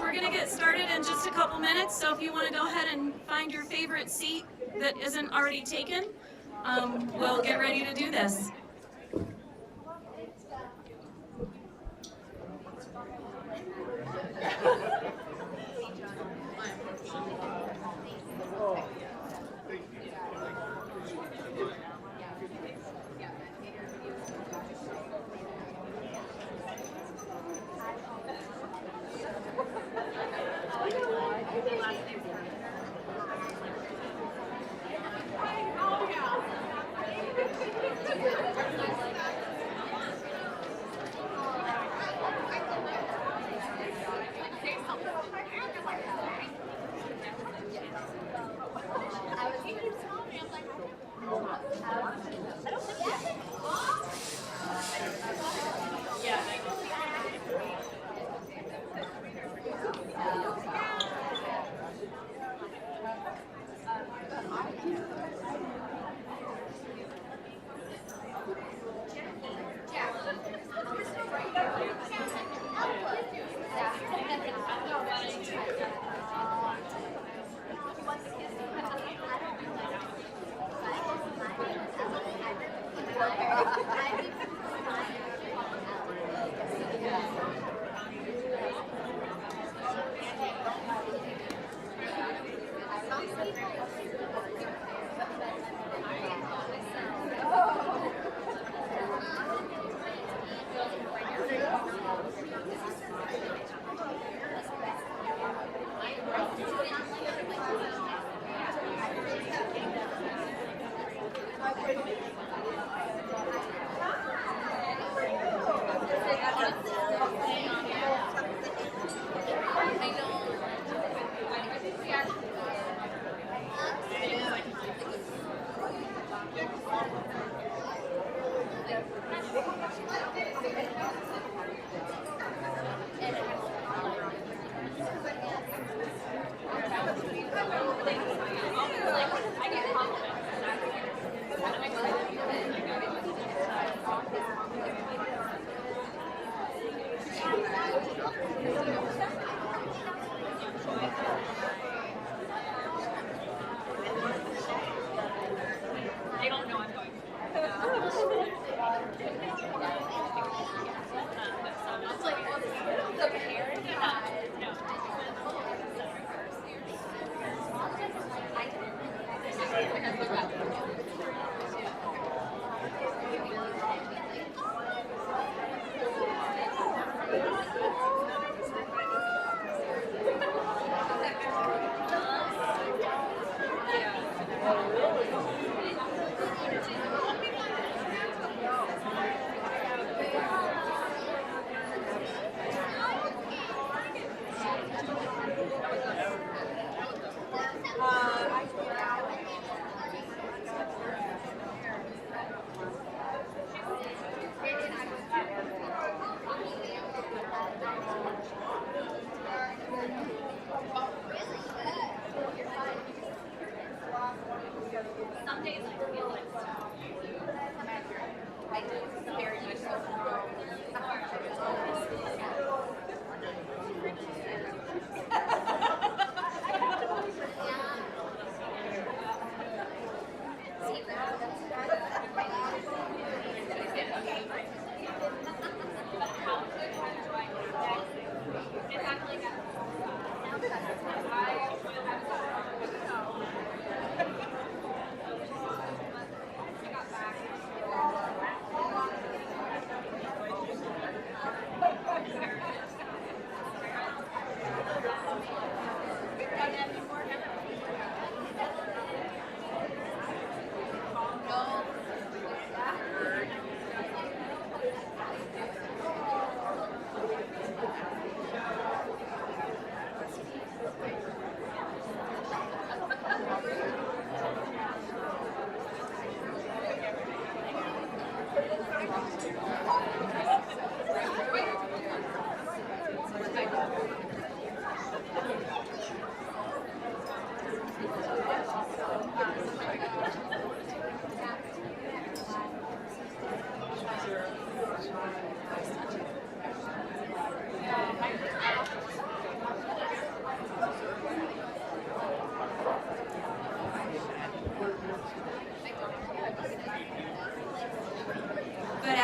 we're going to get started in just a couple minutes, so if you want to go ahead and find your favorite seat that isn't already taken, we'll get ready to do this.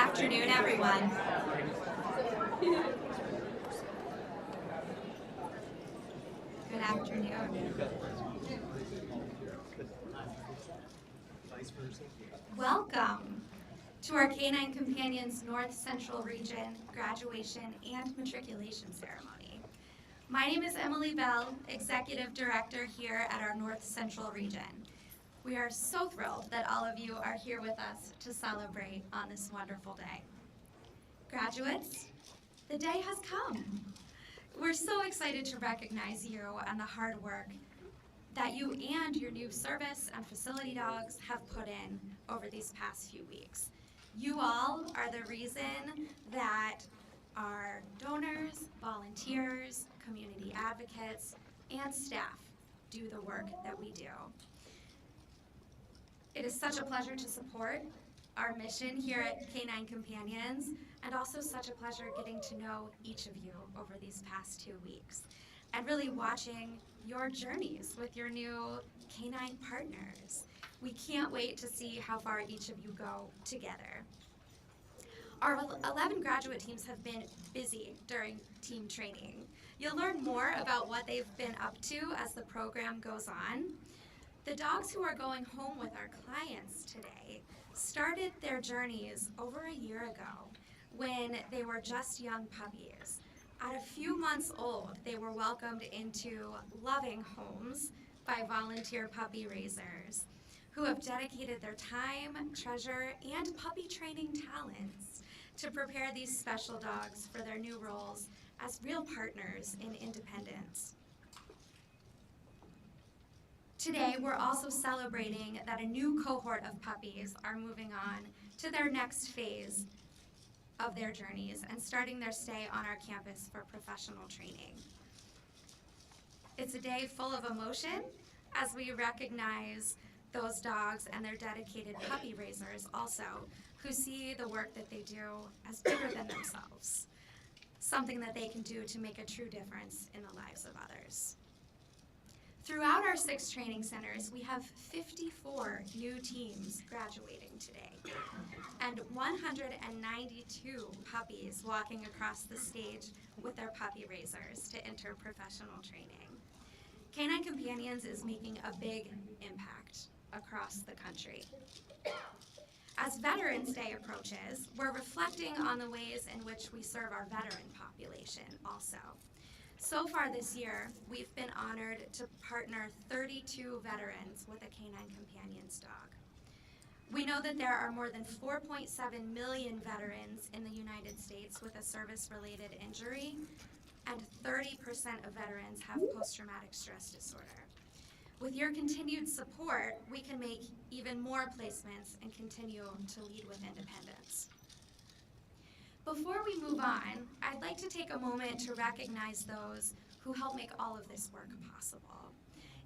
afternoon, everyone. Good afternoon. Welcome to our Canine Companions North Central Region graduation and matriculation ceremony. My name is Emily Bell, Executive Director here at our North Central Region. We are so thrilled that all of you are here with us to celebrate on this wonderful day. Graduates, the day has come. We're so excited to recognize you and the hard work that you and your new service and facility dogs have put in over these past few weeks. You all are the reason that our donors, volunteers, community advocates, and staff do the work that we do. It is such a pleasure to support our mission here at Canine Companions, and also such a pleasure getting to know each of you over these past 2 weeks, and really watching your journeys with your new canine partners. We can't wait to see how far each of you go together. Our 11 graduate teams have been busy during team training. You'll learn more about what they've been up to as the program goes on. The dogs who are going home with our clients today started their journeys over a year ago when they were just young puppies. At a few months old, they were welcomed into loving homes by volunteer puppy raisers who have dedicated their time, treasure, and puppy training talents to prepare these special dogs for their new roles as real partners in independence. Today, we're also celebrating that a new cohort of puppies are moving on to their next phase of their journeys and starting their stay on our campus for professional training. It's a day full of emotion as we recognize those dogs and their dedicated puppy raisers also, who see the work that they do as bigger than themselves, something that they can do to make a true difference in the lives of others. Throughout our 6 training centers, we have 54 new teams graduating today, and 192 puppies walking across the stage with their puppy raisers to enter professional training. Canine Companions is making a big impact across the country. As Veterans Day approaches, we're reflecting on the ways in which we serve our veteran population also. So far this year, we've been honored to partner 32 veterans with a Canine Companions dog. We know that there are more than 4.7 million veterans in the United States with a service-related injury, and 30% of veterans have post-traumatic stress disorder. With your continued support, we can make even more placements and continue to lead with independence. Before we move on, I'd like to take a moment to recognize those who help make all of this work possible.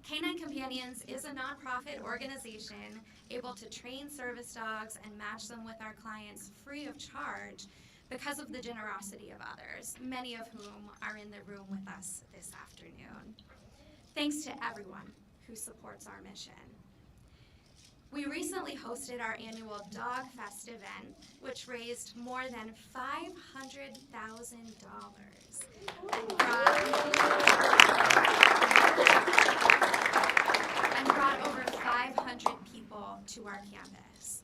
Canine Companions is a nonprofit organization able to train service dogs and match them with our clients free of charge because of the generosity of others, many of whom are in the room with us this afternoon. Thanks to everyone who supports our mission. We recently hosted our annual Dog Fest event, which raised more than $500,000 and brought over 500 people to our campus.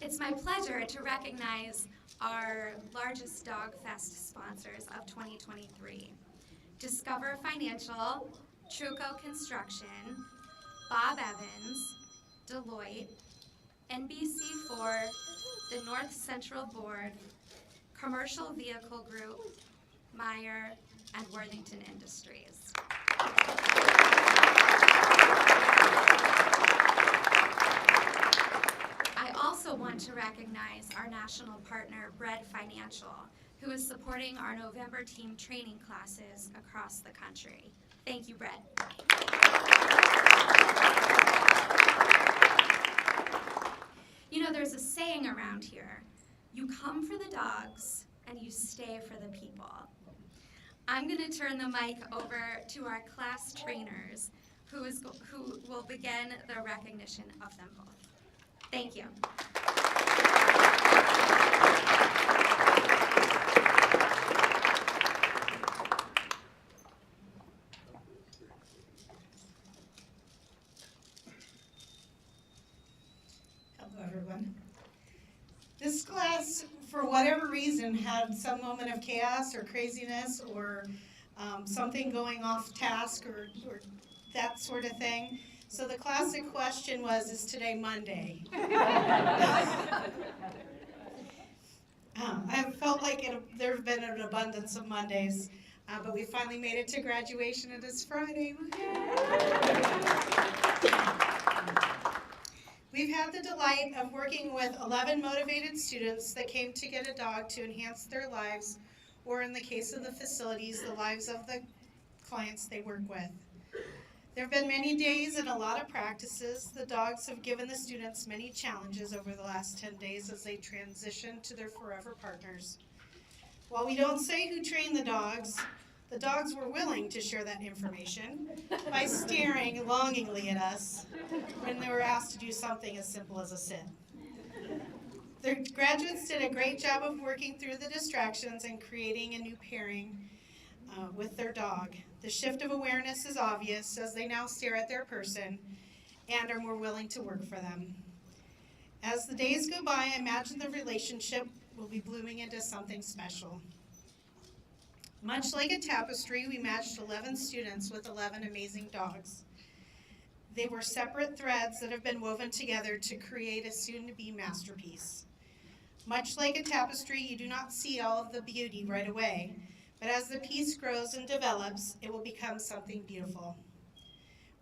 It's my pleasure to recognize our largest Dog Fest sponsors of 2023. Discover Financial, Truco Construction, Bob Evans, Deloitte, NBC4, the North Central Board, Commercial Vehicle Group, Meyer, and Worthington Industries. I also want to recognize our national partner, Bread Financial, who is supporting our November team training classes across the country. Thank you, Bread. You know, there's a saying around here, you come for the dogs and you stay for the people. I'm going to turn the mic over to our class trainers who will begin the recognition of them both. Thank you. this class, for whatever reason, had some moment of chaos or craziness or something going off task or that sort of thing. So the classic question was, is today Monday? I felt like there have been an abundance of Mondays, but we finally made it to graduation and it's Friday. We've had the delight of working with 11 motivated students that came to get a dog to enhance their lives, or in the case of the facilities, the lives of the clients they work with. There have been many days and a lot of practices. The dogs have given the students many challenges over the last 10 days as they transition to their forever partners. While we don't say who trained the dogs were willing to share that information by staring longingly at us when they were asked to do something as simple as a sit. The graduates did a great job of working through the distractions and creating a new pairing with their dog. The shift of awareness is obvious as they now stare at their person and are more willing to work for them. As the days go by, I imagine the relationship will be blooming into something special. Much like a tapestry, we matched 11 students with 11 amazing dogs. They were separate threads that have been woven together to create a soon-to-be masterpiece. Much like a tapestry, you do not see all of the beauty right away, but as the piece grows and develops, it will become something beautiful.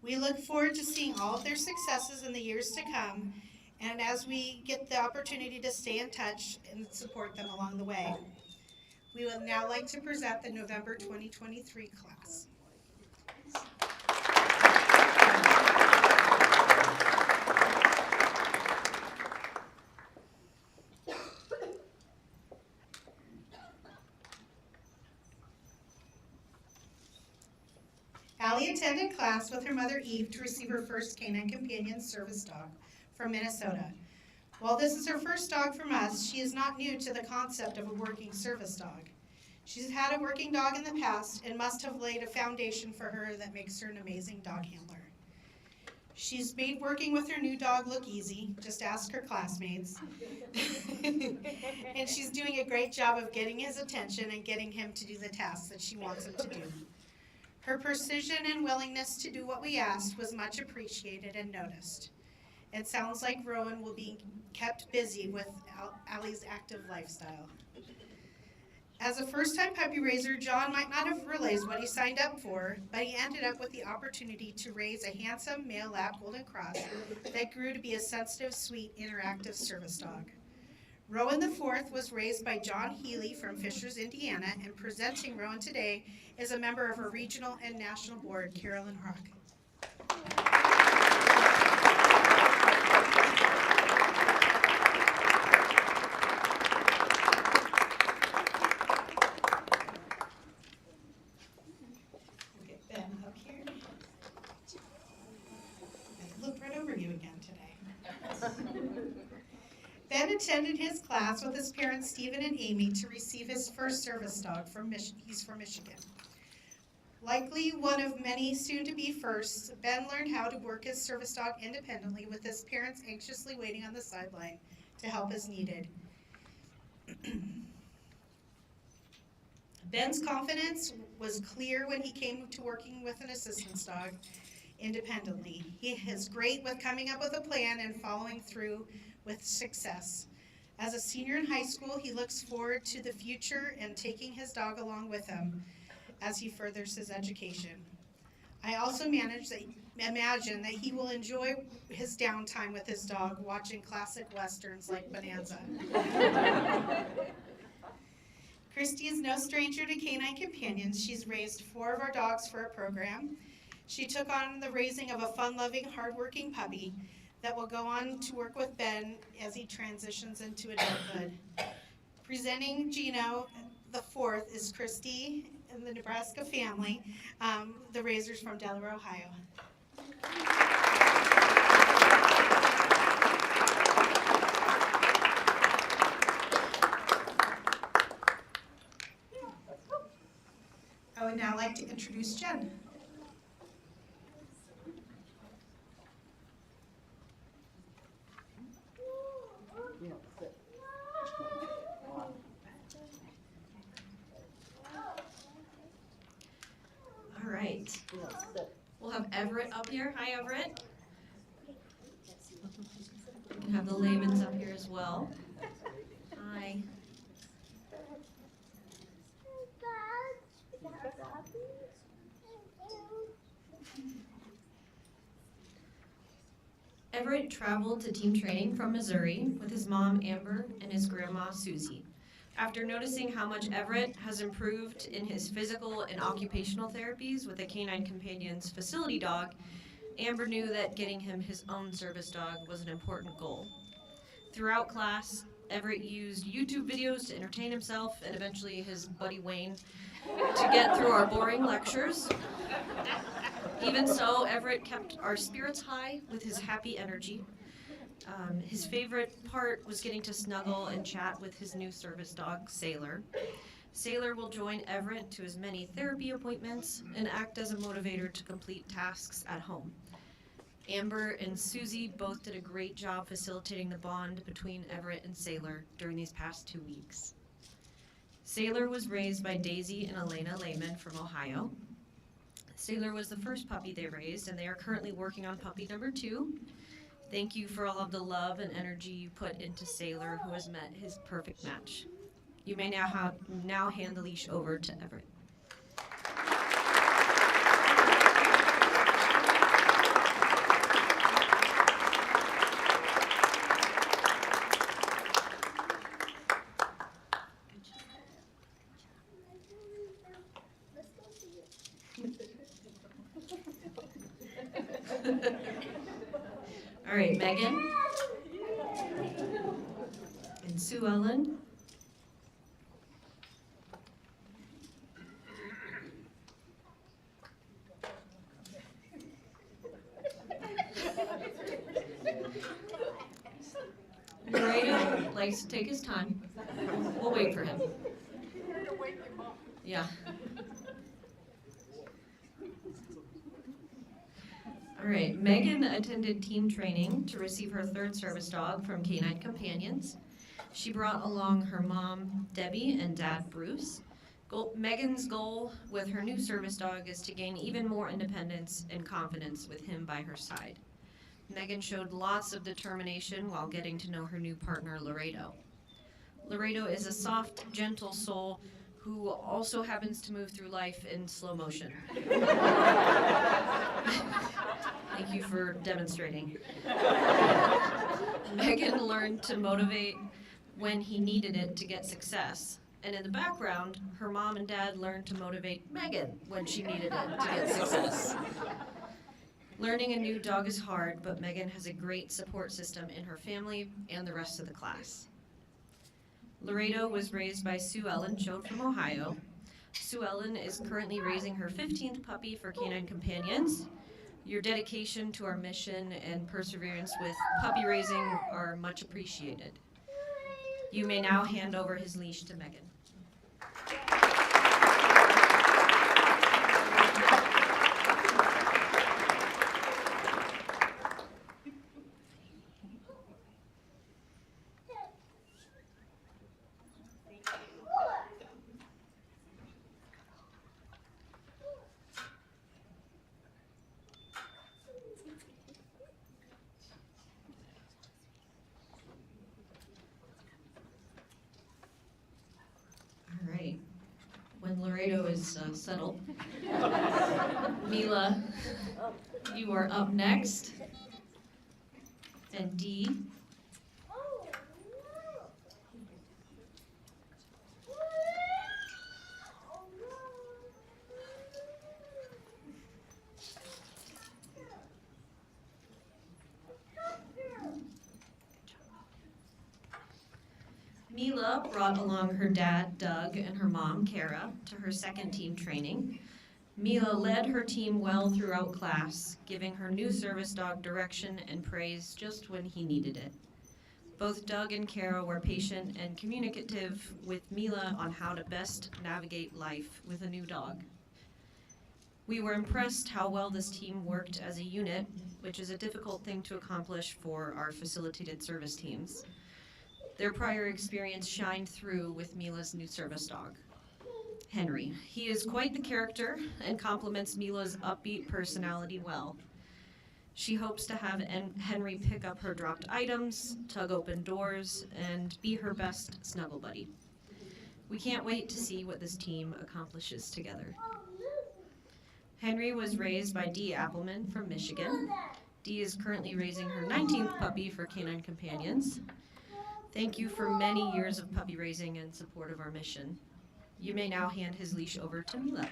We look forward to seeing all of their successes in the years to come, and as we get the opportunity to stay in touch and support them along the way. We would now like to present the November 2023 class. Allie attended class with her mother Eve to receive her first Canine Companions service dog from Minnesota. While this is her first dog from us, she is not new to the concept of a working service dog. She's had a working dog in the past and must have laid a foundation for her that makes her an amazing dog handler. She's made working with her new dog look easy, just ask her classmates. And she's doing a great job of getting his attention and getting him to do the tasks that she wants him to do. Her precision and willingness to do what we asked was much appreciated and noticed. It sounds like Rowan will be kept busy with Allie's active lifestyle. As a first-time puppy raiser, John might not have realized what he signed up for, but he ended up with the opportunity to raise a handsome male lab golden cross that grew to be a sensitive, sweet, interactive service dog. Rowan IV was raised by John Healy from Fishers, Indiana, and presenting Rowan today is a member of her regional and national board, Carolyn Hawk. Okay, Ben, up here. I looked right over you again today. Ben attended his class with his parents Stephen and Amy to receive his first service dog he's from Michigan. Likely one of many soon-to-be firsts, Ben learned how to work his service dog independently with his parents anxiously waiting on the sideline to help as needed. Ben's confidence was clear when he came to working with an assistance dog independently. He is great with coming up with a plan and following through with success. As a senior in high school, he looks forward to the future and taking his dog along with him as he furthers his education. I also imagine that he will enjoy his downtime with his dog watching classic westerns like Bonanza. Christy is no stranger to Canine Companions. She's raised 4 of our dogs for a program. She took on the raising of a fun-loving, hard-working puppy that will go on to work with Ben as he transitions into adulthood. Presenting Gino the 4th is Christy and the Nebraska family, the raisers from Delaware, Ohio. I would now like to introduce Jen. here. Hi, Everett. We can have the Lamans up here as well. Hi. Everett traveled to team training from Missouri with his mom, Amber, and his grandma, Susie. After noticing how much Everett has improved in his physical and occupational therapies with the Canine Companions facility dog, Amber knew that getting him his own service dog was an important goal. Throughout class, Everett used YouTube videos to entertain himself and eventually his buddy Wayne to get through our boring lectures. Even so, Everett kept our spirits high with his happy energy. His favorite part was getting to snuggle and chat with his new service dog, Sailor. Sailor will join Everett to his many therapy appointments and act as a motivator to complete tasks at home. Amber and Susie both did a great job facilitating the bond between Everett and Sailor during these past 2 weeks. Sailor was raised by Daisy and Elena Lehman from Ohio. Sailor was the first puppy they raised, and they are currently working on puppy number 2. Thank you for all of the love and energy you put into Sailor, who has met his perfect match. You may now hand the leash over to Everett. All right, Megan and Sue Ellen. Laredo likes to take his time. We'll wait for him. Yeah. All right, Megan attended team training to receive her 3rd service dog from Canine Companions. She brought along her mom, Debbie, and dad, Bruce. Megan's goal with her new service dog is to gain even more independence and confidence with him by her side. Megan showed lots of determination while getting to know her new partner, Laredo. Laredo is a soft, gentle soul who also happens to move through life in slow motion. Thank you for demonstrating. Megan learned to motivate when he needed it to get success. And in the background, her mom and dad learned to motivate Megan when she needed it to get success. Learning a new dog is hard, but Megan has a great support system in her family and the rest of the class. Laredo was raised by Sue Ellen, Choate from Ohio. Sue Ellen is currently raising her 15th puppy for Canine Companions. Your dedication to our mission and perseverance with puppy raising are much appreciated. You may now hand over his leash to Megan. All right. When Laredo is settled, Mila, you are up next. And Dee. Mila brought along her dad, Doug, and her mom, Kara, to her 2nd team training. Mila led her team well throughout class, giving her new service dog direction and praise just when he needed it. Both Doug and Kara were patient and communicative with Mila on how to best navigate life with a new dog. We were impressed how well this team worked as a unit, which is a difficult thing to accomplish for our facilitated service teams. Their prior experience shined through with Mila's new service dog, Henry. He is quite the character and complements Mila's upbeat personality well. She hopes to have Henry pick up her dropped items, tug open doors, and be her best snuggle buddy. We can't wait to see what this team accomplishes together. Henry was raised by Dee Appleman from Michigan. Dee is currently raising her 19th puppy for Canine Companions. Thank you for many years of puppy raising and support of our mission. You may now hand his leash over to Mila.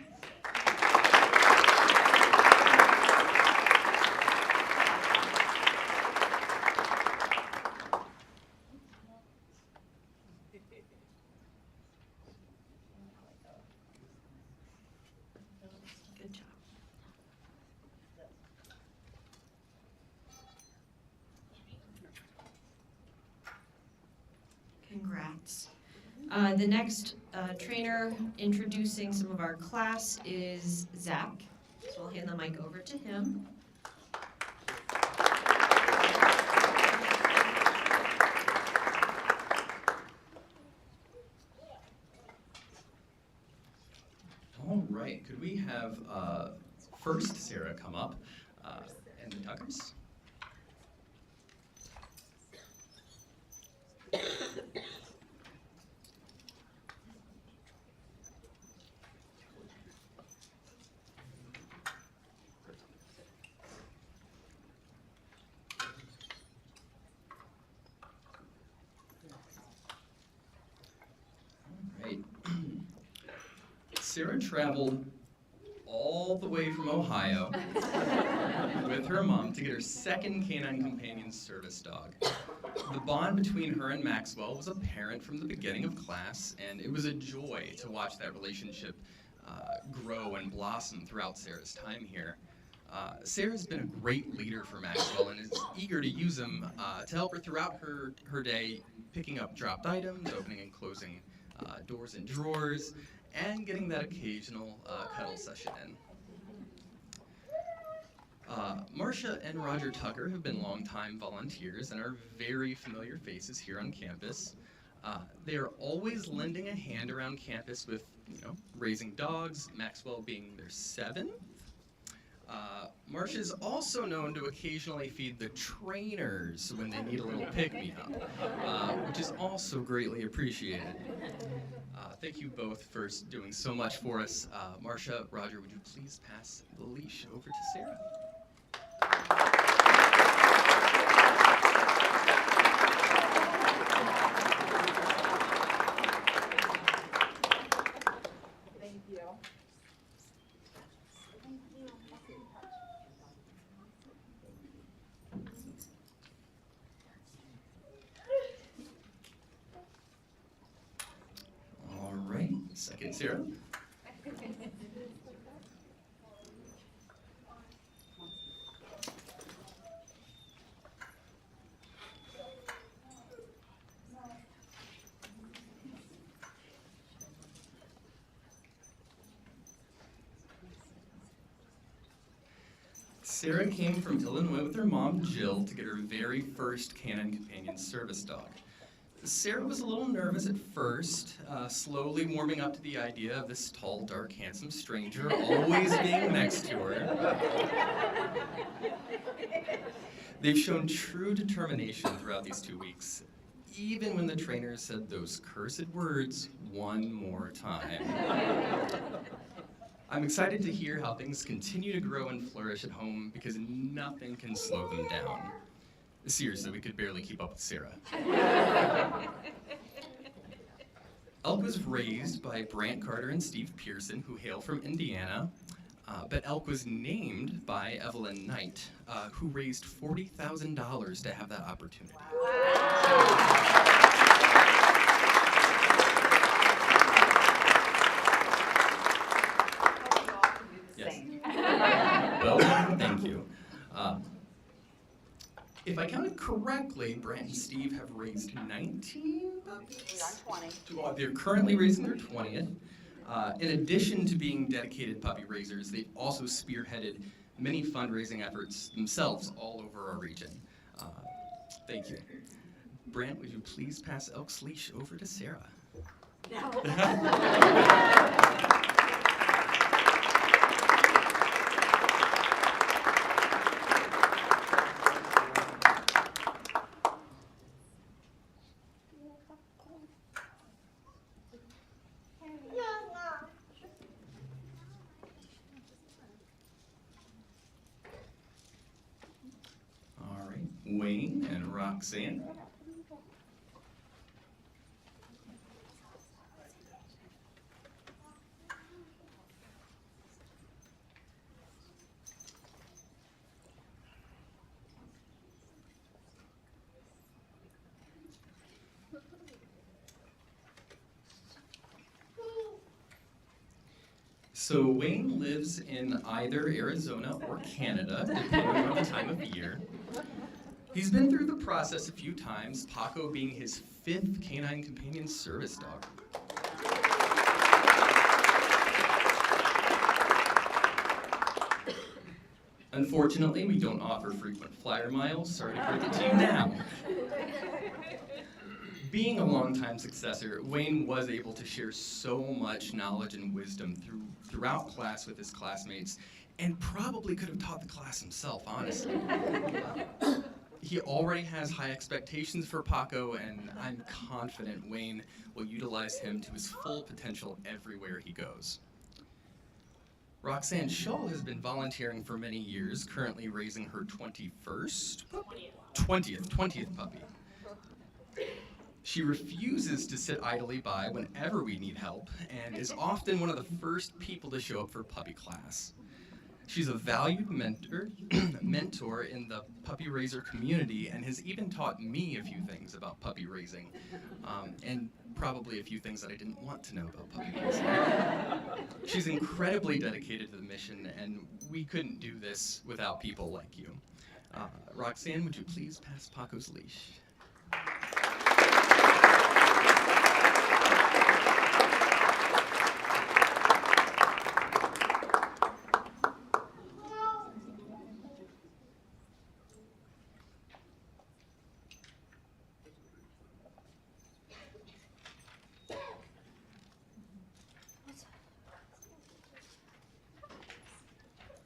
Good job. Congrats. The next trainer introducing some of our class is Zach. So I'll hand the mic over to him. All right, could we have first Sarah come up and the Tuckers? All right. Sarah traveled all the way from Ohio with her mom to get her second Canine Companions service dog. The bond between her and Maxwell was apparent from the beginning of class, and it was a joy to watch that relationship grow and blossom throughout Sarah's time here. Sarah's been a great leader for Maxwell and is eager to use him to help her throughout her day, picking up dropped items, opening and closing doors and drawers, and getting that occasional cuddle session in. Marcia and Roger Tucker have been longtime volunteers and are very familiar faces here on campus. They are always lending a hand around campus with, raising dogs, Maxwell being their 7th. Marcia is also known to occasionally feed the trainers when they need a little pick-me-up, which is also greatly appreciated. Thank you both for doing so much for us. Marcia, Roger, would you please pass the leash over to Sarah? Thank you. All right, second Sarah. Sarah came from Illinois with her mom, Jill, to get her very first Canine Companions service dog. Sarah was a little nervous at first, slowly warming up to the idea of this tall, dark, handsome stranger always being next to her. They've shown true determination throughout these 2 weeks, even when the trainer said those cursed words one more time. I'm excited to hear how things continue to grow and flourish at home because nothing can slow them down. Seriously, we could barely keep up with Sarah. Elk was raised by Brant Carter and Steve Pearson, who hail from Indiana, but Elk was named by Evelyn Knight, who raised $40,000 to have that opportunity. Yes. Well done, thank you. If I counted correctly, Brant and Steve have raised 19 puppies. We're on 20. They're currently raising their 20th. In addition to being dedicated puppy raisers, they've also spearheaded many fundraising efforts themselves all over our region. Thank you. Brant, would you please pass Elk's leash over to Sarah? Roxanne. So Wayne lives in either Arizona or Canada, depending on the time of year. He's been through the process a few times, Paco being his 5th Canine Companion service dog. Unfortunately, we don't offer frequent flyer miles. Sorry to break it to you now. Being a longtime successor, Wayne was able to share so much knowledge and wisdom throughout class with his classmates, and probably could have taught the class himself, honestly. He already has high expectations for Paco, and I'm confident Wayne will utilize him to his full potential everywhere he goes. Roxanne Shull has been volunteering for many years, currently raising her 20th puppy. She refuses to sit idly by whenever we need help, and is often one of the first people to show up for puppy class. She's a valued mentor in the puppy raiser community, and has even taught me a few things about puppy raising, and probably a few things that I didn't want to know about puppy raising. She's incredibly dedicated to the mission, and we couldn't do this without people like you. Roxanne, would you please pass Paco's leash?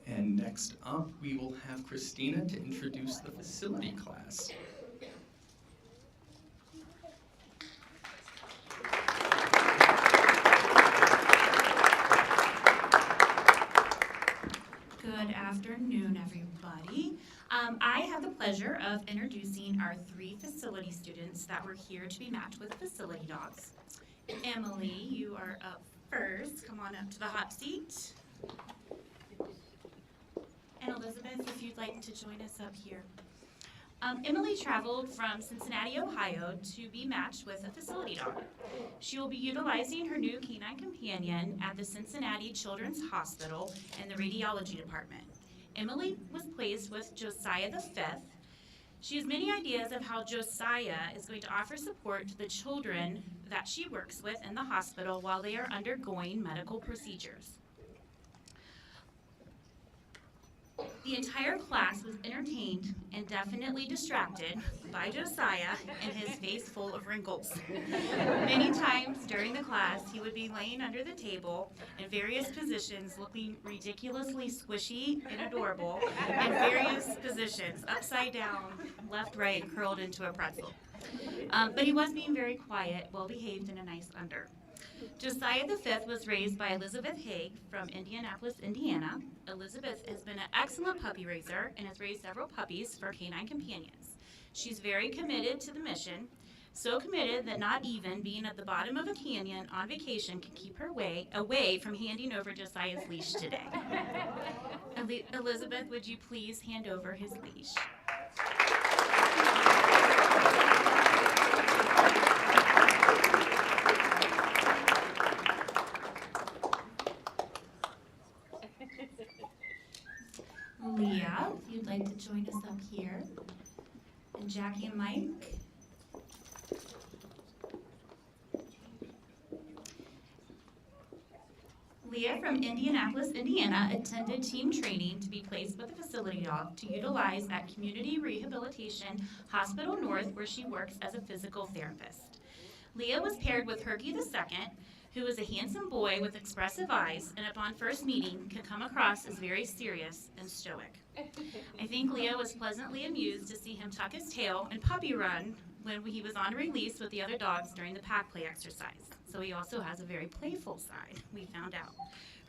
And next up, we will have Christina to introduce the facility class. Good afternoon, everybody. I have the pleasure of introducing our 3 facility students that were here to be matched with facility dogs. Emily, you are up first. Come on up to the hot seat. And Elizabeth, if you'd like to join us up here. Emily traveled from Cincinnati, Ohio to be matched with a facility dog. She will be utilizing her new Canine Companion at the Cincinnati Children's Hospital in the radiology department. Emily was placed with Josiah V. She has many ideas of how Josiah is going to offer support to the children that she works with in the hospital while they are undergoing medical procedures. The entire class was entertained and definitely distracted by Josiah and his face full of wrinkles. Many times during the class, he would be laying under the table in various positions, looking ridiculously squishy and adorable, in various positions, upside down, left, right, curled into a pretzel. But he was being very quiet, well-behaved, and a nice under. Josiah V was raised by Elizabeth Haig from Indianapolis, Indiana. Elizabeth has been an excellent puppy raiser and has raised several puppies for Canine Companions. She's very committed to the mission, so committed that not even being at the bottom of a canyon on vacation can keep her away from handing over Josiah's leash today. Elizabeth, would you please hand over his leash? Leah, if you'd like to join us up here. And Jackie and Mike. Leah from Indianapolis, Indiana attended team training to be placed with a facility dog to utilize at Community Rehabilitation Hospital North, where she works as a physical therapist. Leah was paired with Herky II, who is a handsome boy with expressive eyes, and upon first meeting can come across as very serious and stoic. I think Leah was pleasantly amused to see him tuck his tail and puppy run when he was on release with the other dogs during the pack play exercise. So he also has a very playful side, we found out.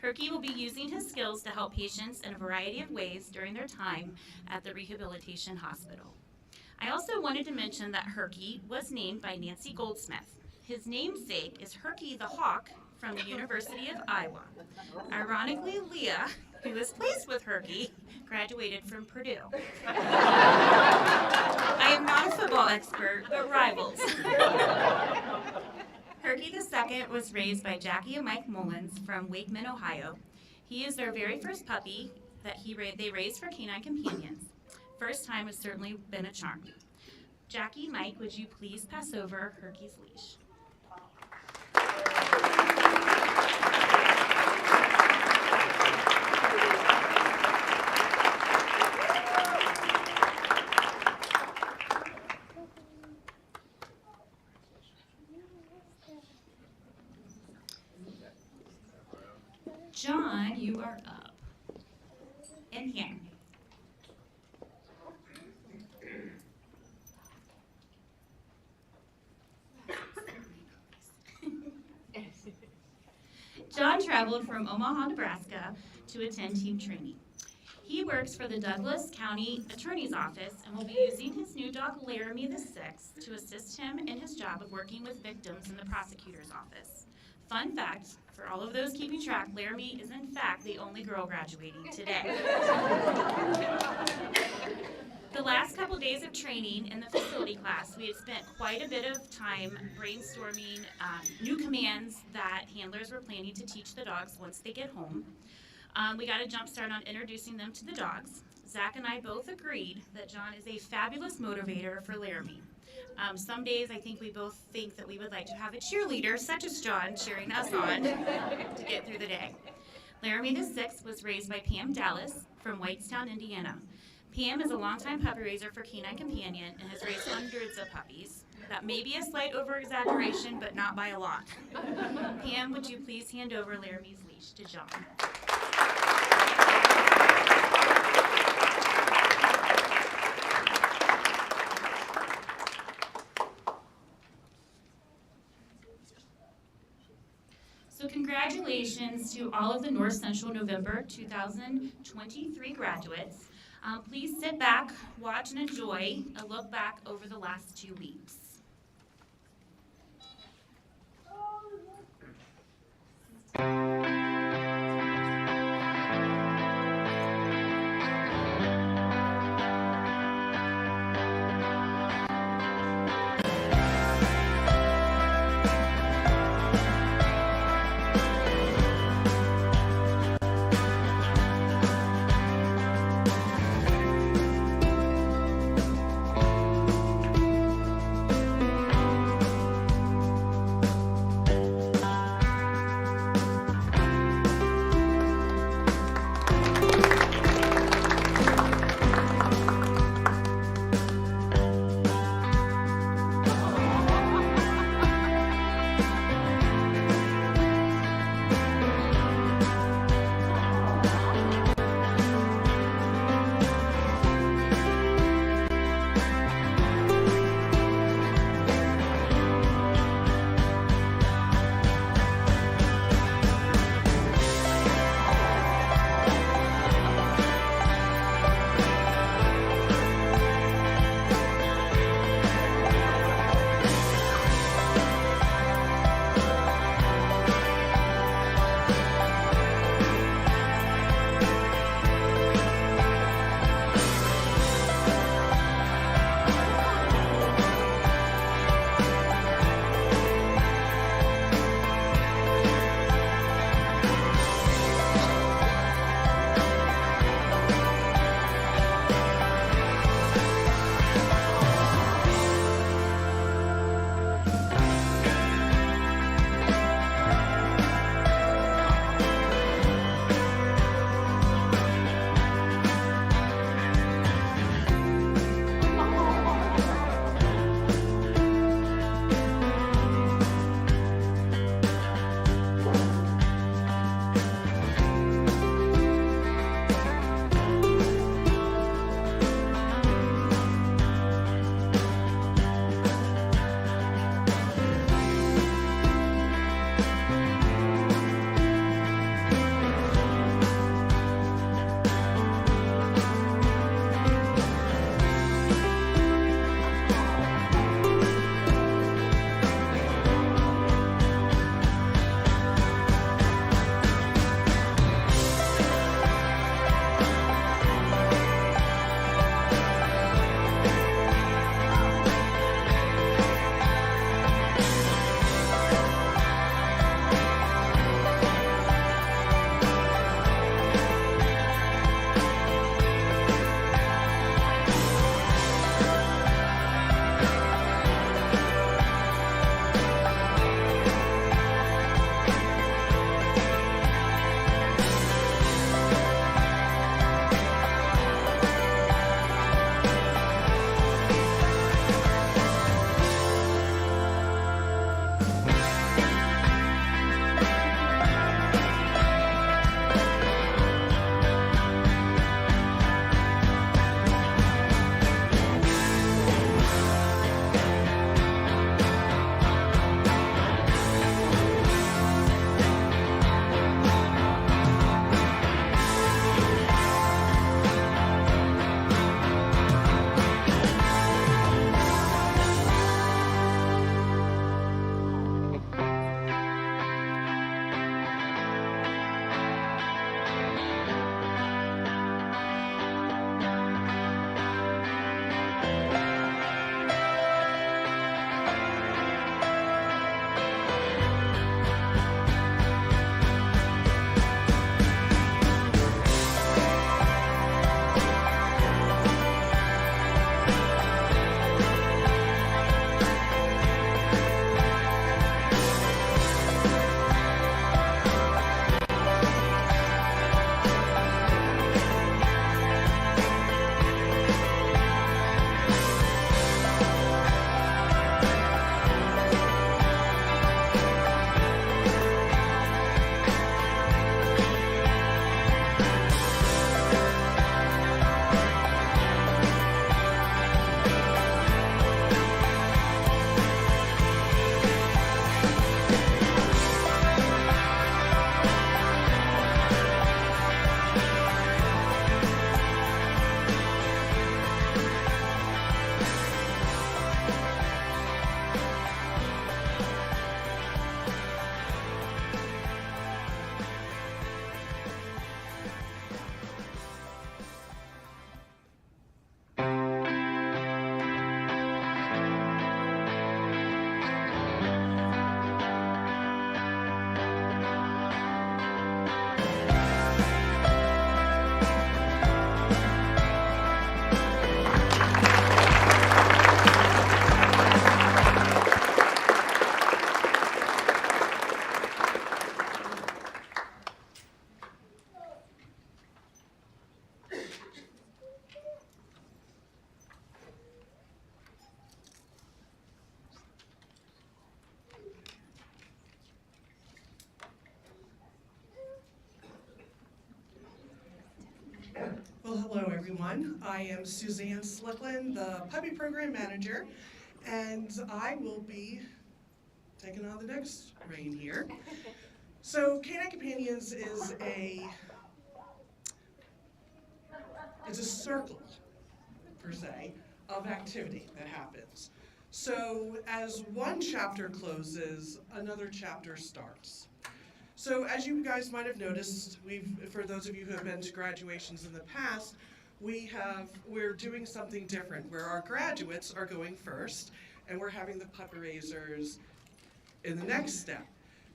Herky will be using his skills to help patients in a variety of ways during their time at the rehabilitation hospital. I also wanted to mention that Herky was named by Nancy Goldsmith. His namesake is Herky the Hawk from the University of Iowa. Ironically, Leah, who was placed with Herky, graduated from Purdue. I am not a football expert, but rivals. Herky II was raised by Jackie and Mike Mullins from Wakeman, Ohio. He is their very first puppy that they raised for Canine Companions. First time has certainly been a charm. Jackie, Mike, would you please pass over Herky's leash? John, you are up. In here. John traveled from Omaha, Nebraska to attend team training. He works for the Douglas County Attorney's Office and will be using his new dog Laramie VI to assist him in his job of working with victims in the prosecutor's office. Fun fact, for all of those keeping track, Laramie is in fact the only girl graduating today. The last couple days of training in the facility class, we had spent quite a bit of time brainstorming new commands that handlers were planning to teach the dogs once they get home. We got a jump start on introducing them to the dogs. Zach and I both agreed that John is a fabulous motivator for Laramie. Some days I think we both think that we would like to have a cheerleader such as John cheering us on to get through the day. Laramie VI was raised by Pam Dallas from Whitestown, Indiana. Pam is a longtime puppy raiser for Canine Companion and has raised hundreds of puppies. That may be a slight over-exaggeration, but not by a lot. Pam, would you please hand over Laramie's leash to John? So congratulations to all of the North Central November 2023 graduates. Please sit back, watch, and enjoy a look back over the last 2 weeks. everyone. I am Suzanne Slickland, the Puppy Program Manager, and I will be taking on the next reign here. So Canine Companions is it's a circle, per se, of activity that happens. So as one chapter closes, another chapter starts. So as you guys might have noticed, for those of you who have been to graduations in the past, we're doing something different where our graduates are going first and we're having the puppy raisers in the next step.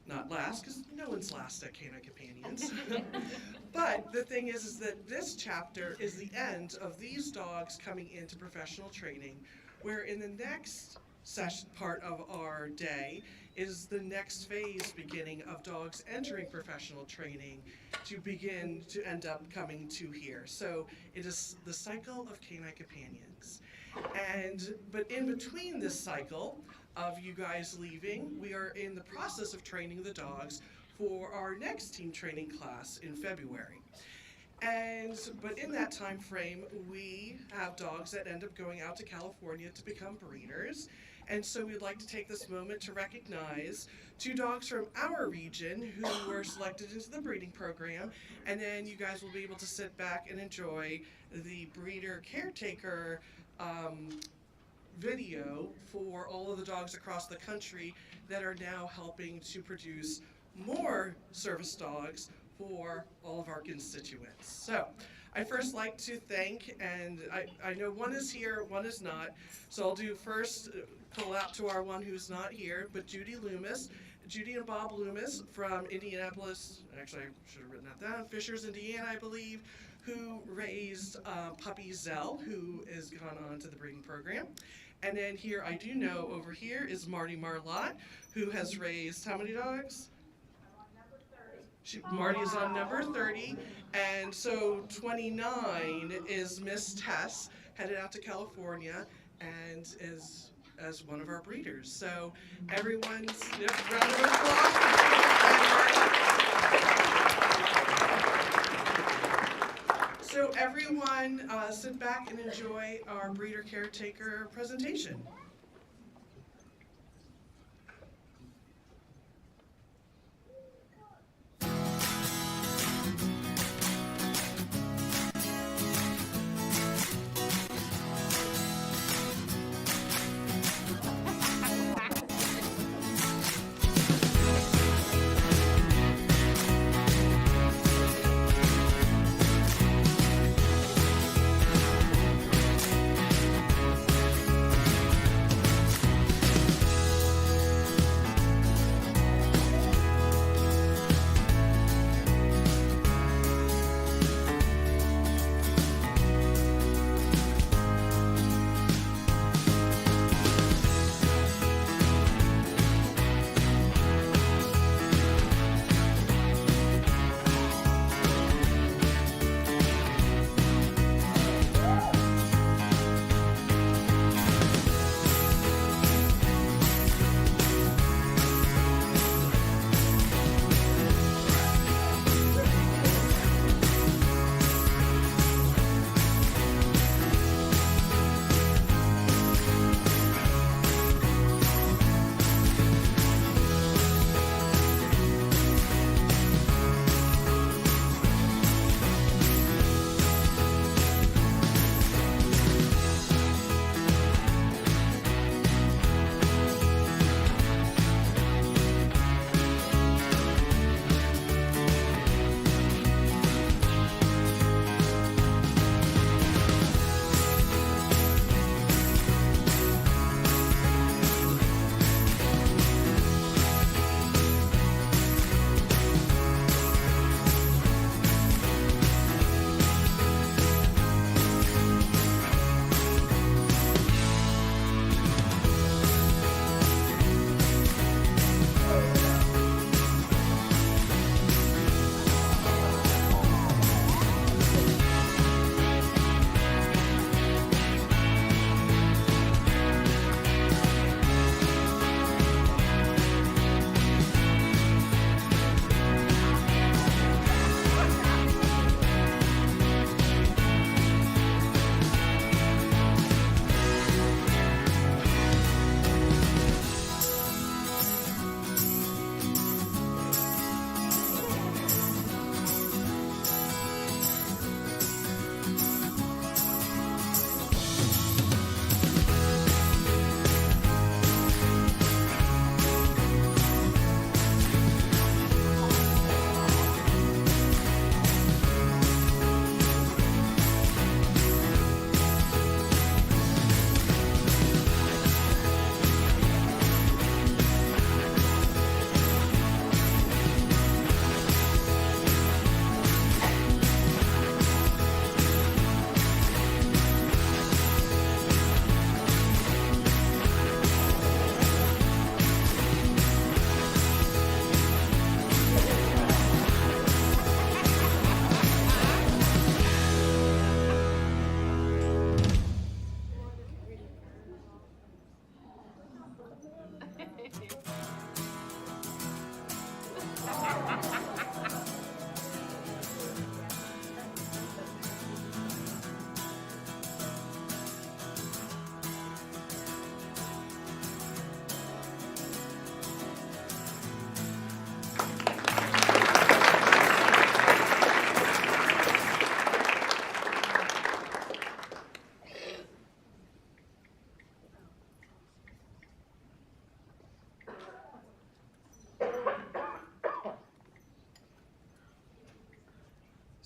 Not last, because no one's last at Canine Companions. But the thing is that this chapter is the end of these dogs coming into professional training, where in the next part of our day is the next phase beginning of dogs entering professional training to begin to end up coming to here. So it is the cycle of Canine Companions. But in between this cycle of you guys leaving, we are in the process of training the dogs for our next team training class in February. But in that time frame, we have dogs that end up going out to California to become breeders. And so we'd like to take this moment to recognize 2 dogs from our region who were selected into the breeding program. And then you guys will be able to sit back and enjoy the breeder caretaker video for all of the dogs across the country that are now helping to produce more service dogs for all of our constituents. So I'd first like to thank, and I know one is here, one is not, so I'll do first pull out to our one who's not here, but Judy and Bob Loomis from Indianapolis, actually I should have written that down, Fishers, Indiana, I believe, who raised puppy Zell, who has gone on to the breeding program. And then here, I do know over here is Marty Marlott, who has raised how many dogs? Marty is on number 30, and so 29 is Miss Tess, headed out to California, and is as one of our breeders. So everyone's, round of applause. So everyone, sit back and enjoy our breeder caretaker presentation.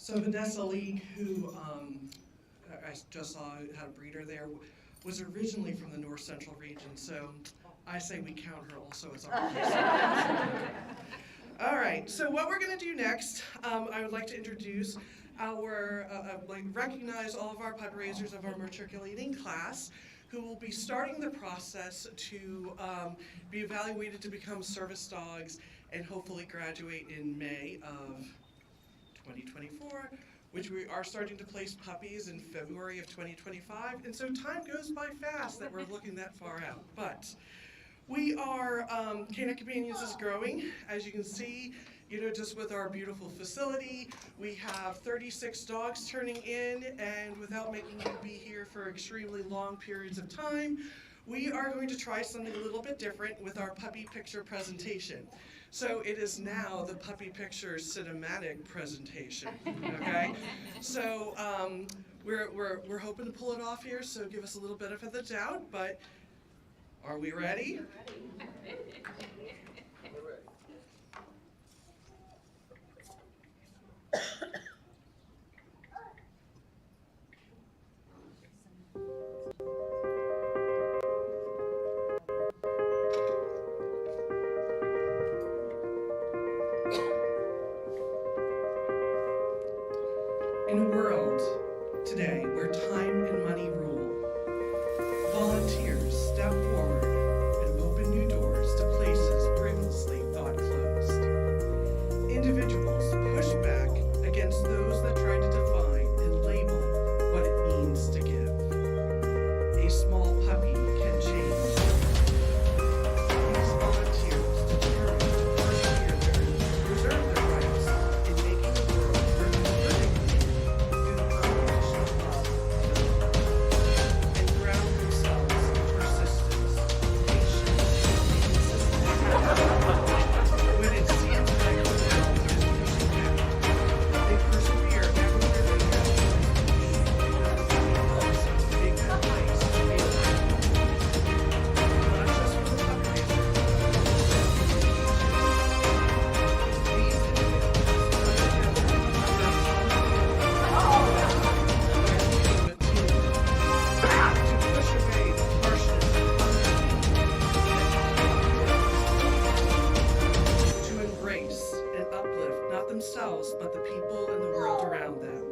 So Vanessa League, who I just saw had a breeder there, was originally from the North Central region, so I say we count her also as our person. All right, so what we're going to do next, I would like to introduce recognize all of our puppy raisers of our matriculating class who will be starting the process to be evaluated to become service dogs and hopefully graduate in May of 2024, which we are starting to place puppies in February of 2025. And so time goes by fast that we're looking that far out. But we are, Canine Companions is growing, as you can see, just with our beautiful facility. We have 36 dogs turning in, and without making you be here for extremely long periods of time, we are going to try something a little bit different with our puppy picture presentation. So it is now the puppy picture cinematic presentation, okay? So we're hoping to pull it off here, so give us a little benefit of the doubt, but are we ready? In a world today where time and money rule, volunteers step forward and open new doors to places previously thought closed. Individuals push back against those that try to define and label what it means to give. A small puppy can change. These volunteers determined to persevere preserve their rights in making a world where living through the combination of love and ground themselves in persistence, patience, and consistency. When it seems like the world is pushing back, they persevere everywhere they go. Helps make that place feel right. Not just for the puppy raisers, these to embrace and uplift not themselves but the people and the world around them.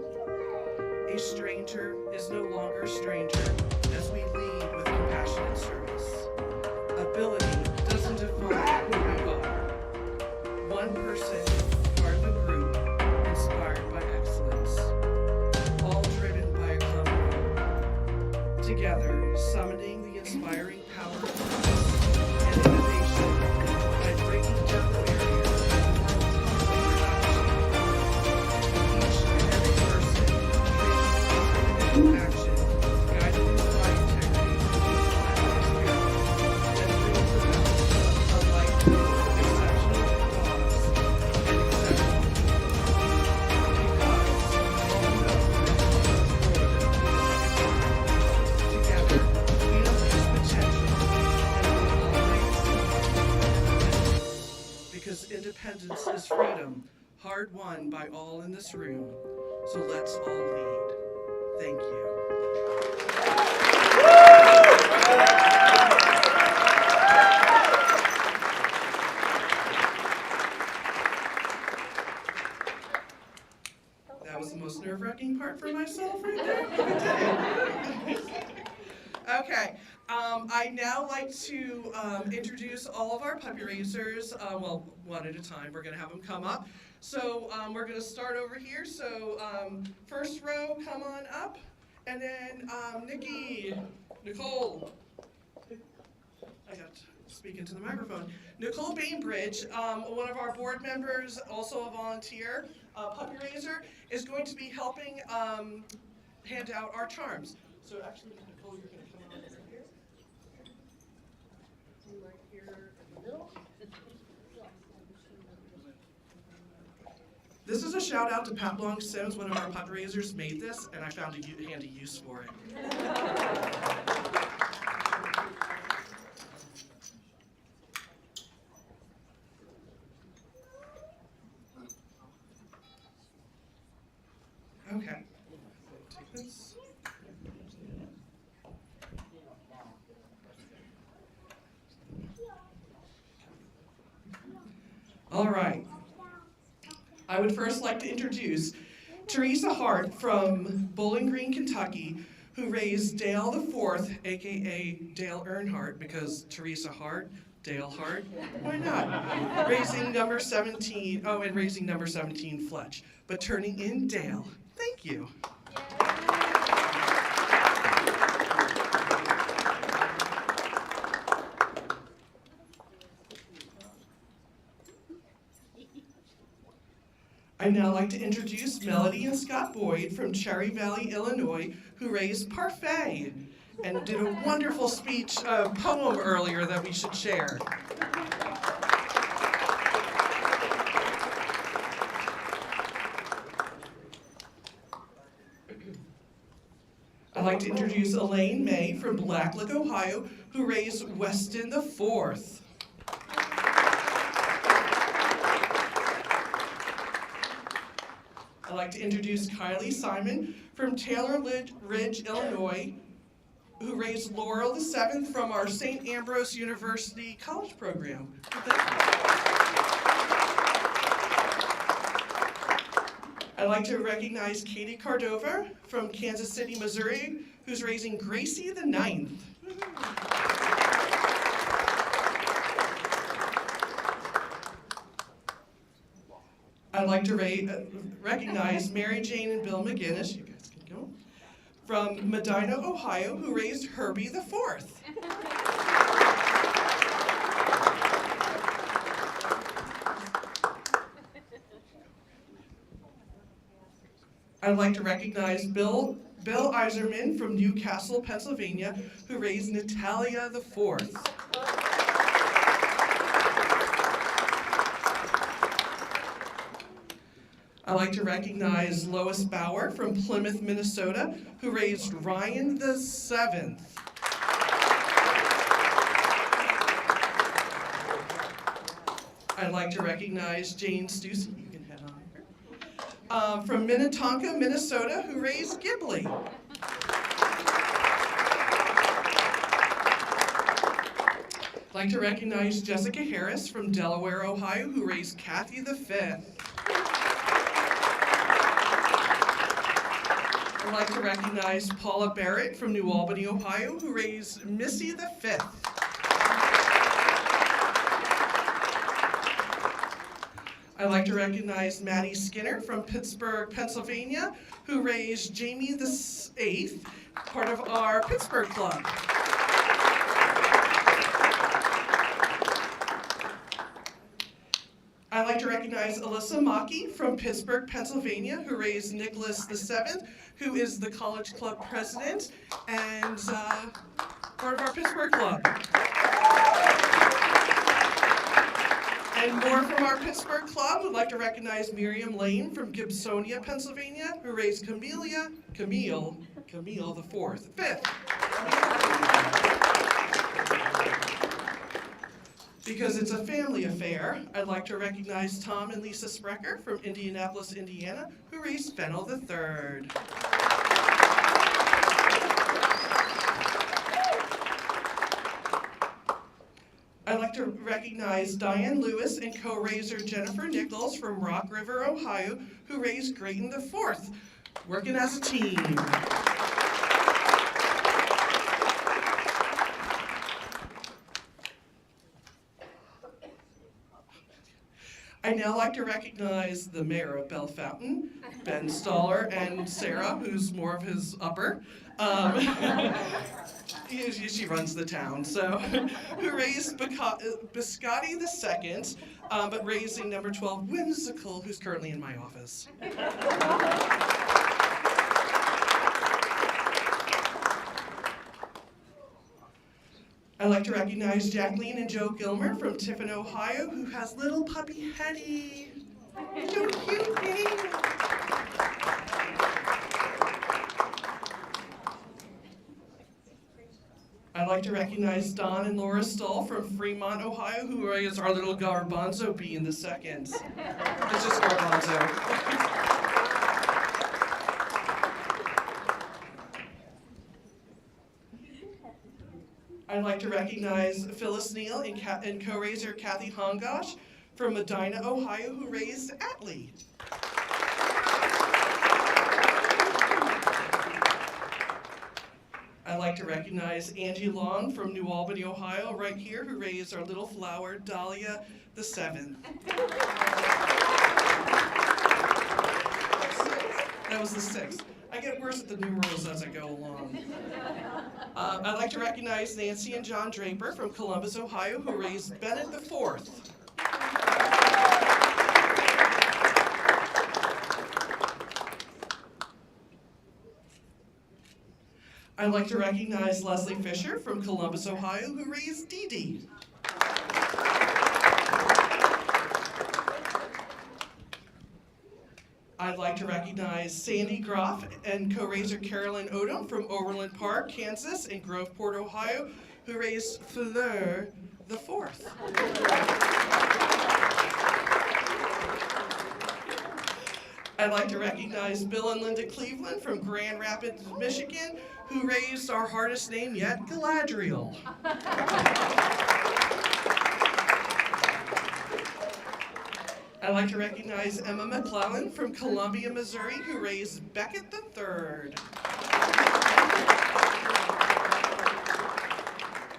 A stranger is no longer a stranger as we lead with compassionate service. Ability doesn't define who we are. One person, part of a group, inspired by excellence. All driven by a common goal. Together, summoning the inspiring power of purpose and innovation by breaking down barriers in the world's each and every person transforms action, guided by integrity, spirit, that brings about a life exceptional to dogs and exceptional people. Because all know that together, we unleash potential and will always because independence is freedom, hard won by all in this room. So let's all lead. Thank you. That was the most nerve-wracking part for myself right there. Okay, I'd now like to introduce all of our puppy raisers, well, one at a time. We're going to have them come up. So we're going to start over here. So first row, come on up. And then Nicole. I got to speak into the microphone. Nicole Bainbridge, one of our board members, also a volunteer puppy raiser, is going to be helping hand out our charms. So actually, Nicole, you're going to come on over here. Right here in the middle. This is a shout out to Pat Long Sims, one of our puppy raisers made this, and I found a handy use for it. All right. I would first like to introduce Teresa Hart from Bowling Green, Kentucky, who raised Dale the Fourth, aka Dale Earnhardt, because Teresa Hart, Dale Hart, why not? Raising number 17, and raising number 17 Fletch, but turning in Dale. Thank you. I'd now like to introduce Melody and Scott Boyd from Cherry Valley, Illinois, who raised Parfait and did a wonderful speech, poem earlier that we should share. I'd like to introduce Elaine May from Blacklick, Ohio, who raised Weston the Fourth. I'd like to introduce Kylie Simon from Taylor Ridge, Illinois, who raised Laurel the Seventh from our St. Ambrose University College program. I'd like to recognize Katie Cordova from Kansas City, Missouri, who's raising Gracie the Ninth. I'd like to recognize Mary Jane and Bill McGinnis, you guys can go, from Medina, Ohio, who raised Herbie the Fourth. I'd like to recognize Bill Iserman from Newcastle, Pennsylvania, who raised Natalia the Fourth. I'd like to recognize Lois Bauer from Plymouth, Minnesota, who raised Ryan the Seventh. I'd like to recognize Jane Stussy, you can head on here, from Minnetonka, Minnesota, who raised Ghibli. I'd like to recognize Jessica Harris from Delaware, Ohio, who raised Kathy the Fifth. I'd like to recognize Paula Barrett from New Albany, Ohio, who raised Missy the Fifth. I'd like to recognize Maddie Skinner from Pittsburgh, Pennsylvania, who raised Jamie the Eighth, part of our Pittsburgh Club. I'd like to recognize Alyssa Maki from Pittsburgh, Pennsylvania, who raised Nicholas the Seventh, who is the College Club president and part of our Pittsburgh Club. And more from our Pittsburgh Club, would like to recognize Miriam Lane from Gibsonia, Pennsylvania, who raised Camille the Fifth. Because it's a family affair, I'd like to recognize Tom and Lisa Sprecher from Indianapolis, Indiana, who raised Fennel the Third. I'd like to recognize Diane Lewis and co-raiser Jennifer Nichols from Rock River, Ohio, who raised Grayton the Fourth, working as a team. I'd now like to recognize the mayor of Bell Fountain, Ben Stoller, and Sarah, who's more of his upper. She runs the town, so who raised Biscotti the Second, but raising number 12 Whimsical, who's currently in my office. I'd like to recognize Jacqueline and Joe Gilmer from Tiffin, Ohio, who has little puppy Hetty. So cute, Hetty. I'd like to recognize Don and Laura Stoll from Fremont, Ohio, who raised our little Garbanzo bean the second. It's just Garbanzo. I'd like to recognize Phyllis Neal and co-raiser Kathy Hongosh from Medina, Ohio, who raised Atlee. I'd like to recognize Angie Long from New Albany, Ohio, right here, who raised our little flower, Dahlia the 7th. That was the 6th. I get worse at the numerals as I go along. I'd like to recognize Nancy and John Draper from Columbus, Ohio, who raised Bennett the 4th. I'd like to recognize Leslie Fisher from Columbus, Ohio, who raised Dee Dee. I'd like to recognize Sandy Groff and co-raiser Carolyn Odom from Overland Park, Kansas, and Groveport, Ohio, who raised Fleur the 4th. I'd like to recognize Bill and Linda Cleveland from Grand Rapids, Michigan, who raised our hardest name yet, Galadriel. I'd like to recognize Emma McClellan from Columbia, Missouri, who raised Beckett the 3rd.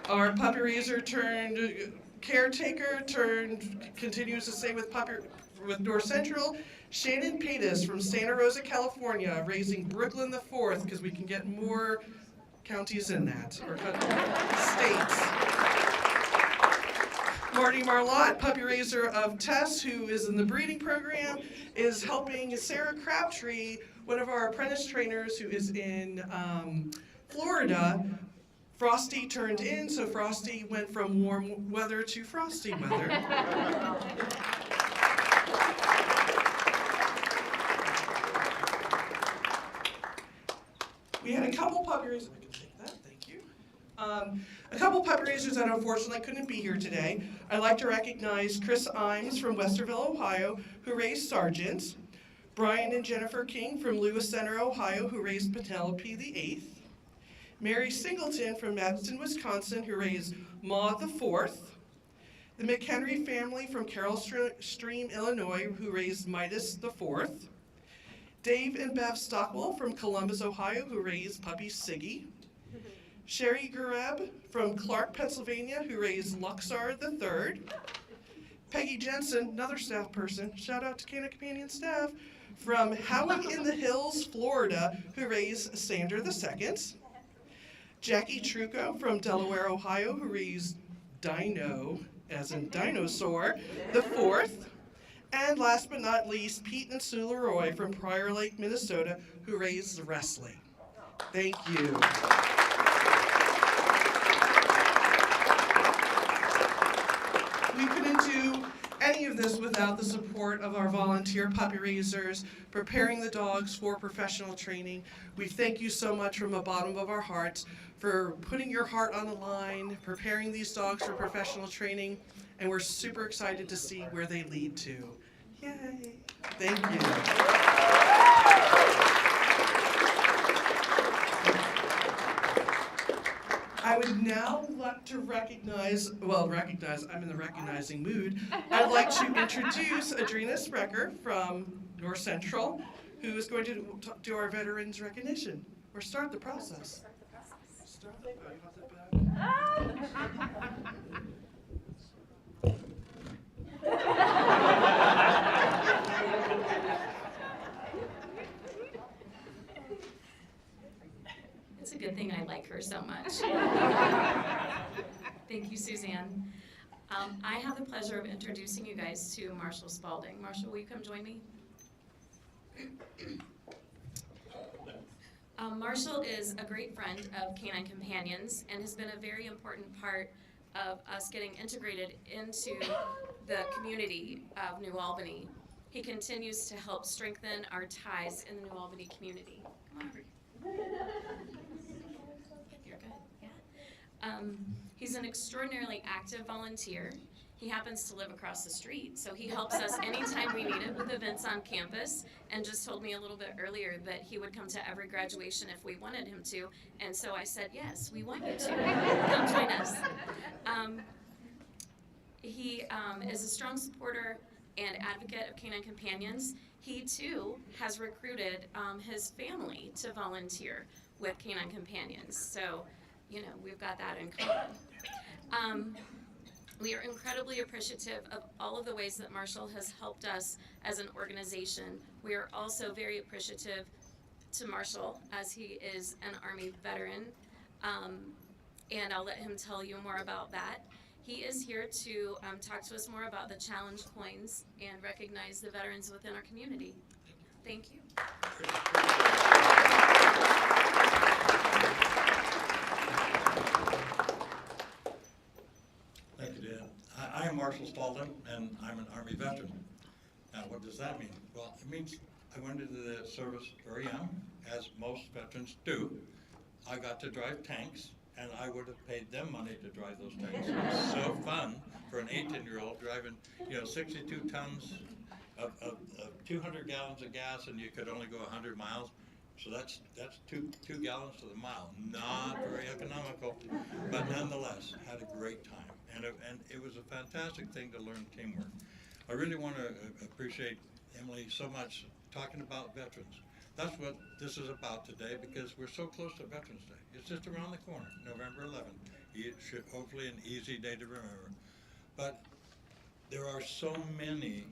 Our puppy raiser turned caretaker turned continues to stay with North Central. Shannon Paytas from Santa Rosa, California, raising Brooklyn the 4th, because we can get more counties in that, or states. Marty Marlotte, puppy raiser of Tess, who is in the breeding program, is helping Sarah Crabtree, one of our apprentice trainers who is in Florida. Frosty turned in, so Frosty went from warm weather to frosty weather. We had a couple puppy raisers. I can take that, thank you. A couple puppy raisers that unfortunately couldn't be here today. I'd like to recognize Chris Imes from Westerville, Ohio, who raised Sargent. Brian and Jennifer King from Lewis Center, Ohio, who raised Penelope the 8th. Mary Singleton from Madison, Wisconsin, who raised Maud the 4th. The McHenry family from Carroll Stream, Illinois, who raised Midas the 4th. Dave and Bev Stockwell from Columbus, Ohio, who raised puppy Siggy. Sherry Gareb from Clark, Pennsylvania, who raised Luxar the 3rd. Peggy Jensen, another staff person, shout out to Canine Companions staff, from Howie in the Hills, Florida, who raised Sander the 2nd. Jackie Trucco from Delaware, Ohio, who raised Dino, as in dinosaur, the 4th. And last but not least, Pete and Sue Leroy from Prior Lake, Minnesota, who raised Wrestling. Thank you. We couldn't do any of this without the support of our volunteer puppy raisers, preparing the dogs for professional training. We thank you so much from the bottom of our hearts for putting your heart on the line, preparing these dogs for professional training, and we're super excited to see where they lead to. Yay! Thank you. I would now like to recognize, I'm in the recognizing mood. I'd like to introduce Adrena Sprecher from North Central, who is going to do our veterans recognition, or start the process. It's a good thing I like her so much. Thank you, Suzanne. I have the pleasure of introducing you guys to Marshall Spalding. Marshall, will you come join me? Marshall is a great friend of Canine Companions and has been a very important part of us getting integrated into the community of New Albany. He continues to help strengthen our ties in the New Albany community. Come on over. You're good, yeah. He's an extraordinarily active volunteer. He happens to live across the street, so he helps us anytime we need it with events on campus, and just told me a little bit earlier that he would come to every graduation if we wanted him to, and so I said, yes, we want you to. Come join us. He is a strong supporter and advocate of Canine Companions. He too has recruited his family to volunteer with Canine Companions. So, we've got that in common. We are incredibly appreciative of all of the ways that Marshall has helped us as an organization. We are also very appreciative to Marshall, as he is an Army veteran, and I'll let him tell you more about that. He is here to talk to us more about the challenge coins and recognize the veterans within our community. Thank you. Thank you, Dan. I am Marshall Spalding, and I'm an Army veteran. Now, what does that mean? Well, it means I went into the service very young, as most veterans do. I got to drive tanks, and I would have paid them money to drive those tanks. It was so fun for an 18-year-old driving, 62 tons of 200 gallons of gas, and you could only go 100 miles. So that's two gallons to the mile. Not very economical, but nonetheless, had a great time. And it was a fantastic thing to learn teamwork. I really want to appreciate Emily so much talking about veterans. That's what this is about today, because we're so close to Veterans Day. It's just around the corner, November 11th. It should hopefully an easy day to remember. But there are so many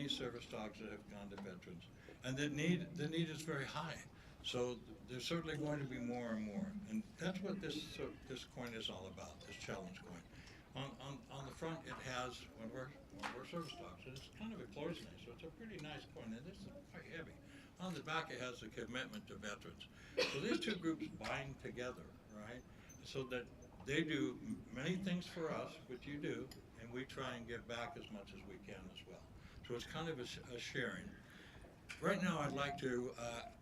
service dogs that have gone to veterans, and the need is very high. So there's certainly going to be more and more, and that's what this coin is all about. This challenge coin. On the front, it has one of our service dogs, and it's kind of a cloisonne, so it's a pretty nice coin, and it's quite heavy. On the back, it has a commitment to veterans. So these two groups bind together, right? So that they do many things for us, which you do, and we try and give back as much as we can as well. So it's kind of a sharing. Right now, I'd like to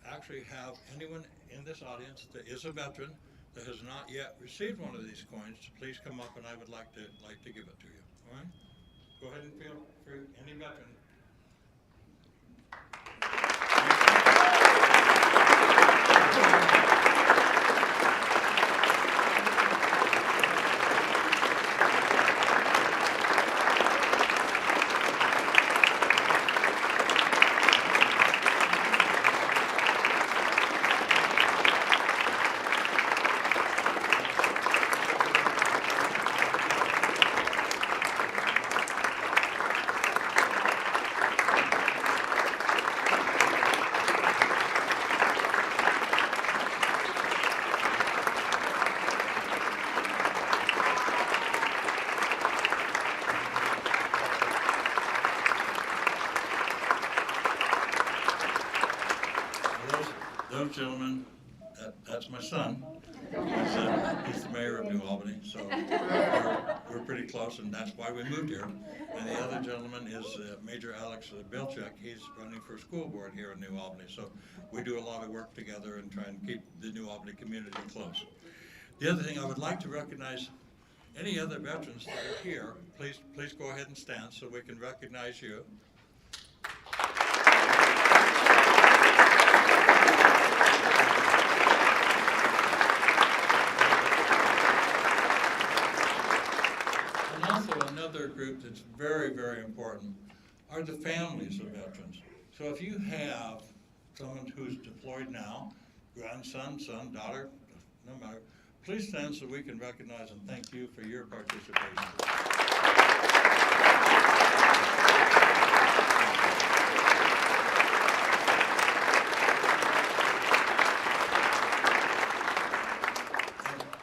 actually have anyone in this audience that is a veteran that has not yet received one of these coins to please come up, and I would like to give it to you. All right? Go ahead and feel free, any veteran. Those gentlemen, that's my son. He's the mayor of New Albany, so we're pretty close, and that's why we moved here. And the other gentleman is Major Alex Bilchek. He's running for school board here in New Albany, so we do a lot of work together and try and keep the New Albany community close. The other thing, I would like to recognize any other veterans that are here. Please go ahead and stand so we can recognize you. Another group that's very, very important are the families of veterans. So if you have someone who's deployed now, grandson, son, daughter, no matter, please stand so we can recognize and thank you for your participation.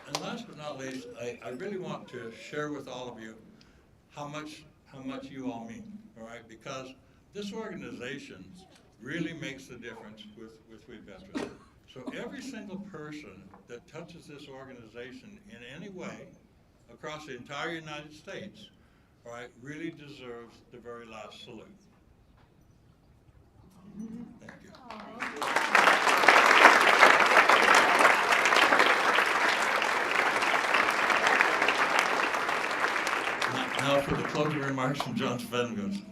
And last but not least, I really want to share with all of you how much you all mean, all right? Because this organization really makes the difference with we veterans. So every single person that touches this organization in any way across the entire United States, all right, really deserves the very last salute. Thank you. Now for the closing remarks from John Svengood.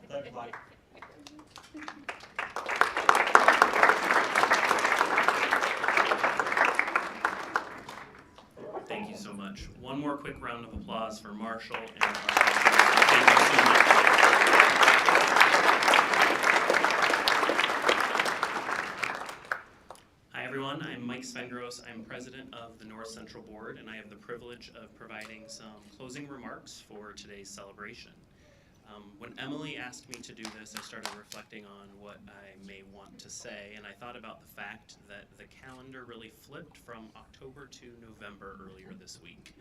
Thanks, Mike. Thank you so much. One more quick quick round of applause for Marshall and our thank you so much. Hi everyone, I'm Mike Svengros. I'm president of the North Central Board, and I have the privilege of providing some closing remarks for today's celebration. When Emily asked me to do this, I started reflecting on what I may want to say, and I thought about the fact that the calendar really flipped from October to November earlier this week.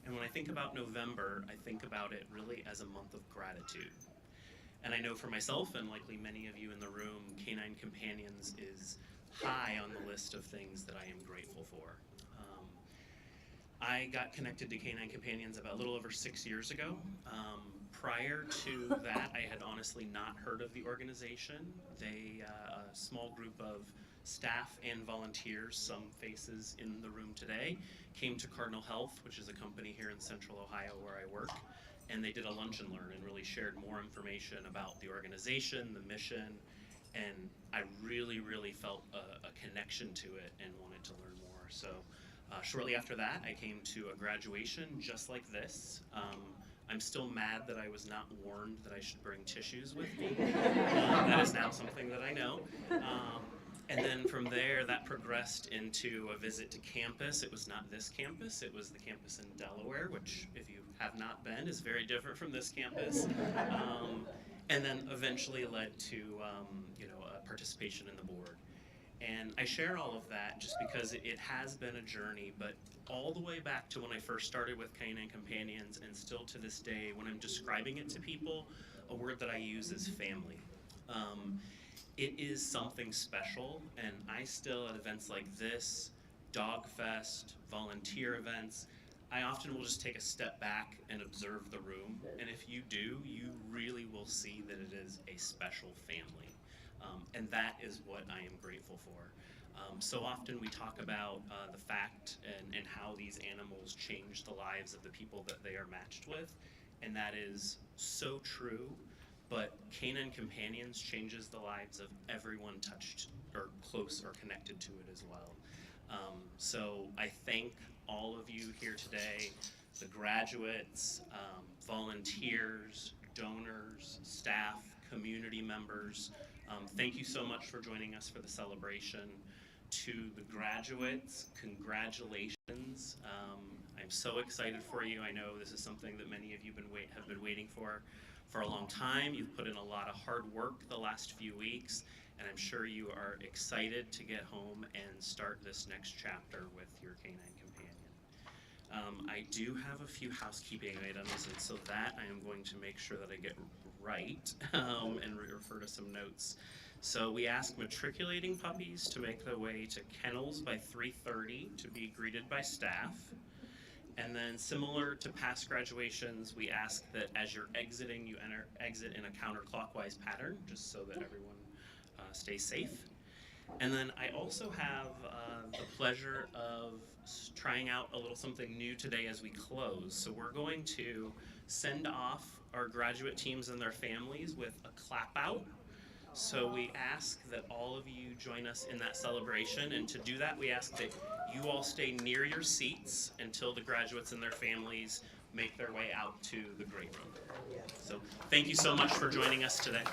And when I think about November, I think about it really as a month of gratitude. And I know for myself, and likely many of you in the room, Canine Companions is high on the list of things that I am grateful for. I got connected to Canine Companions about a little over 6 years ago. Prior to that, I had honestly not heard of the organization. They, a small group of staff and volunteers, some faces in the room today, came to Cardinal Health, which is a company here in Central Ohio where I work, and they did a lunch and learn and really shared more information about the organization, the mission, and I really, really felt a connection to it and wanted to learn more. So shortly after that, I came to a graduation just like this. I'm still mad that I was not warned that I should bring tissues with me. That is now something that I know. And then from there, that progressed into a visit to campus. It was not this campus, it was the campus in Delaware, which, if you have not been, is very different from this campus. And then eventually led to a participation in the board. And I share all of that just because it has been a journey, but all the way back to when I first started with Canine Companions and still to this day, when I'm describing it to people, a word that I use is family. It is something special, and I still, at events like this, Dog Fest, volunteer events, I often will just take a step back and observe the room, and if you do, you really will see that it is a special family. And that is what I am grateful for. So often we talk about the fact and how these animals change the lives of the people that they are matched with, and that is so true, but Canine Companions changes the lives of everyone touched or close or connected to it as well. So I thank all of you here today, the graduates, volunteers, donors, staff, community members. Thank you so much for joining us for the celebration. To the graduates, congratulations. I'm so excited for you. I know this is something that many of you have been waiting for a long time. You've put in a lot of hard work the last few weeks, and I'm sure you are excited to get home and start this next chapter with your canine companion. I do have a few housekeeping items, and so that I am going to make sure that I get right and refer to some notes. So we ask matriculating puppies to make their way to kennels by 3:30 to be greeted by staff. And then similar to past graduations, we ask that as you're exiting, you exit in a counterclockwise pattern, just so that everyone stays safe. And then I also have the pleasure of trying out a little something new today as we close. So we're going to send off our graduate teams and their families with a clap out. So we ask that all of you join us in that celebration, and to do that we ask that you all stay near your seats until the graduates and their families make their way out to the great room. So thank you so much for joining us today.